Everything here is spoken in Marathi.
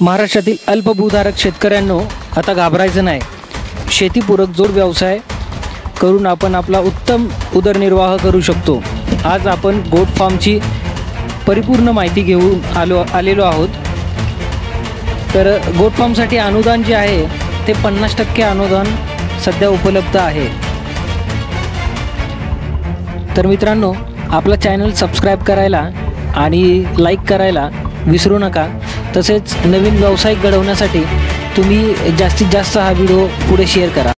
महाराष्ट्रातील अल्पभूधारक शेतकऱ्यांनो, आता घाबरायचं नाही। शेतीपूरक जोड व्यवसाय करून आपण आपला उत्तम उदरनिर्वाह करू शकतो। आज आपण गोट फार्मची परिपूर्ण माहिती घेऊन आलेलो आहोत। तर गोट फार्मसाठी अनुदान जे आहे ते 50% अनुदान सध्या उपलब्ध आहे। तर मित्रांनो, आपला चॅनल सबस्क्राइब करायला आणि लाईक करायला विसरू नका। तसेच नवीन व्यवसाय घडवण्यासाठी तुम्ही जास्तीत जास्त हा व्हिडिओ पुढे शेअर करा।